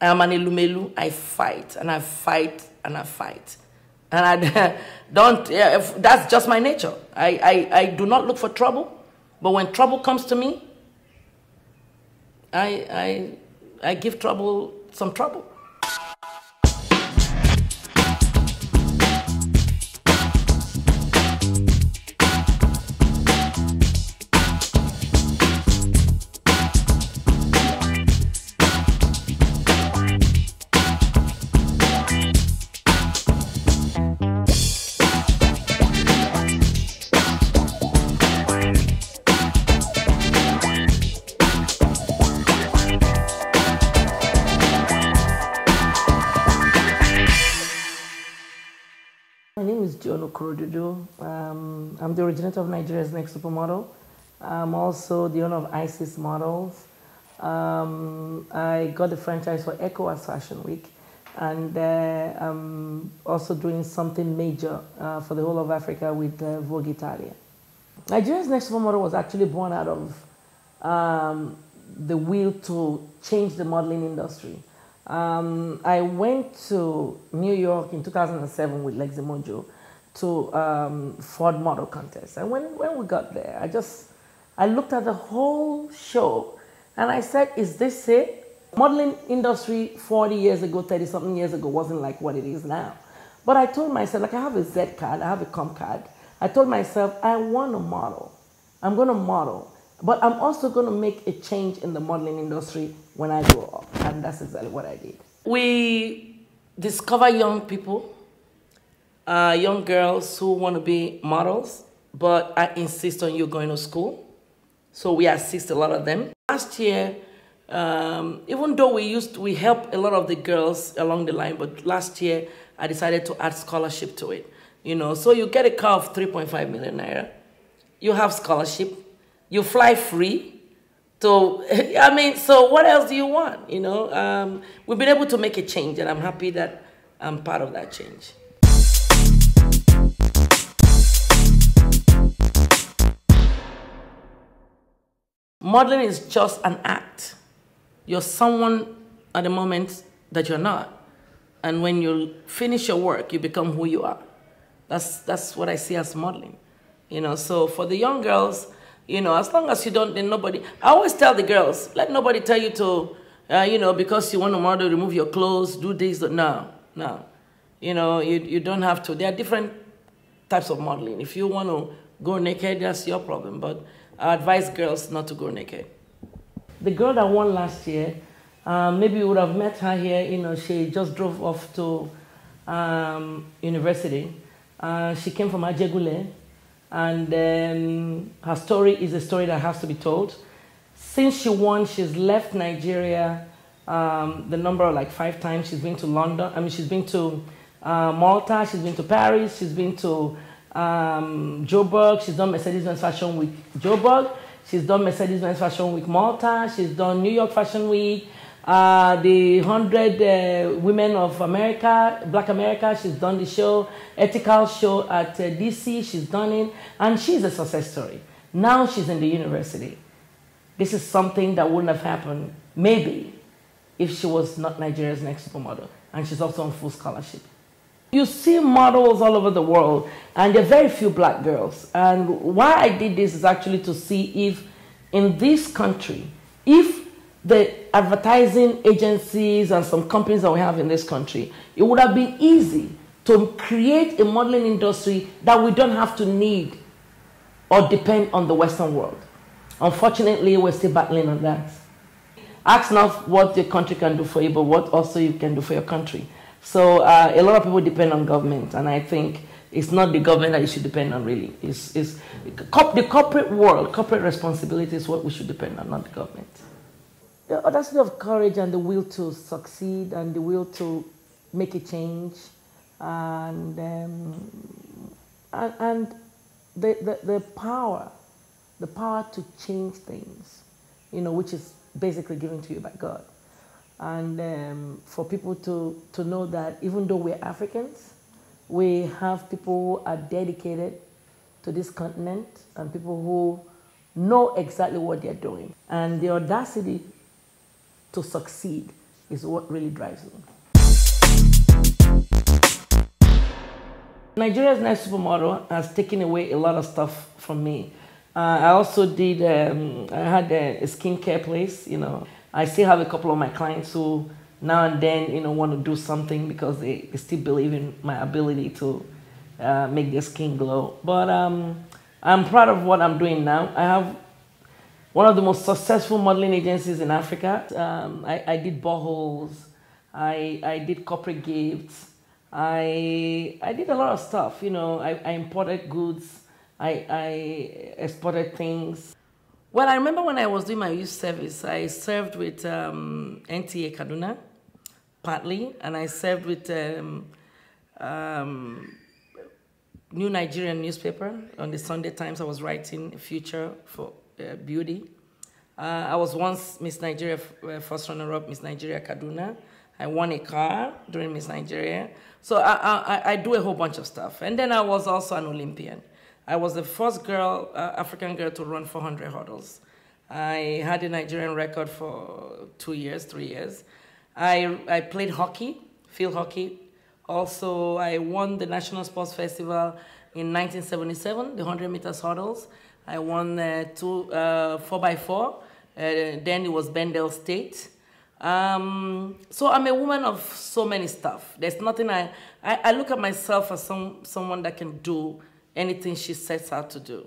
I'm an Ilumelu. I fight and I fight and I fight. And I don't, that's just my nature. I do not look for trouble, but when trouble comes to me, I give trouble some trouble. My name is John Okorodudu. I'm the originator of Nigeria's Next Supermodel. I'm also the owner of ISIS Models. I got the franchise for ECOWAS Fashion Week, and I'm also doing something major for the whole of Africa with Vogue Italia. Nigeria's Next Supermodel was actually born out of the will to change the modeling industry. I went to New York in 2007 with Lexi Mojo to Ford Model Contest. And when we got there, I looked at the whole show and I said, is this it? Modeling industry 40 years ago, 30-something years ago wasn't like what it is now. But I told myself, like I have a Z card, I have a COM card. I told myself, I want to model. I'm going to model. But I'm also going to make a change in the modeling industry when I grow up. And that's exactly what I did. We discover young people, young girls who want to be models, but I insist on you going to school. So we assist a lot of them. Last year, even though we helped a lot of the girls along the line, but last year I decided to add scholarship to it. You know, so you get a car of 3.5 million naira. You have scholarship. You fly free. So, I mean, so what else do you want? You know, we've been able to make a change, and I'm happy that I'm part of that change. Modeling is just an act. You're someone at the moment that you're not. And when you finish your work, you become who you are. That's what I see as modeling. You know, so for the young girls, you know, as long as you don't, then nobody, I always tell the girls, let nobody tell you to, you know, because you want to model, remove your clothes, do this, no. You know, you don't have to. There are different types of modeling. If you want to go naked, that's your problem. But I advise girls not to go naked. The girl that won last year, maybe you would have met her here. You know, she just drove off to university. She came from Ajegule, and her story is a story that has to be told. Since she won, she's left Nigeria the number like 5 times. She's been to London. I mean, she's been to Malta. She's been to Paris. She's been to Joburg. She's done Mercedes-Benz Fashion Week Joburg. She's done Mercedes-Benz Fashion Week Malta. She's done New York Fashion Week. The 100 Women of America, Black America. She's done the show, ethical show at DC. She's done it, and she's a success story. Now she's in the university. This is something that wouldn't have happened, maybe, if she was not Nigeria's Next Supermodel, and she's also on full scholarship. You see models all over the world, and there are very few black girls. And why I did this is actually to see if, in this country, if the advertising agencies and some companies that we have in this country, it would have been easy to create a modeling industry that we don't have to need or depend on the Western world. Unfortunately, we're still battling on that. Ask not what your country can do for you, but what also you can do for your country. So a lot of people depend on government, and I think it's not the government that you should depend on, really. It's the corporate world, corporate responsibility is what we should depend on, not the government. The audacity of courage and the will to succeed and the will to make a change, and the power to change things, you know, which is basically given to you by God. And for people to know that even though we're Africans, we have people who are dedicated to this continent and people who know exactly what they're doing. And the audacity to succeed is what really drives me. Nigeria's Next Supermodel has taken away a lot of stuff from me. I also did, I had a skincare place, you know. I still have a couple of my clients who now and then, you know, want to do something because they still believe in my ability to make their skin glow. But I'm proud of what I'm doing now. I have one of the most successful modeling agencies in Africa. I did boreholes, I did corporate gifts, I did a lot of stuff, you know. I imported goods, I exported things. Well, I remember when I was doing my youth service, I served with NTA Kaduna, partly, and I served with New Nigerian newspaper. On the Sunday Times, I was writing Future for Beauty. I was once Miss Nigeria, first runner-up Miss Nigeria Kaduna. I won a car during Miss Nigeria. So I do a whole bunch of stuff. And then I was also an Olympian. I was the first girl, African girl, to run 400 hurdles. I had a Nigerian record for 2 years, 3 years. I played hockey, field hockey. Also, I won the National Sports Festival in 1977, the 100 meters hurdles. I won 4x4. Then it was Bendel State. So I'm a woman of so many stuff. There's nothing I look at myself as someone that can do anything she sets out to do.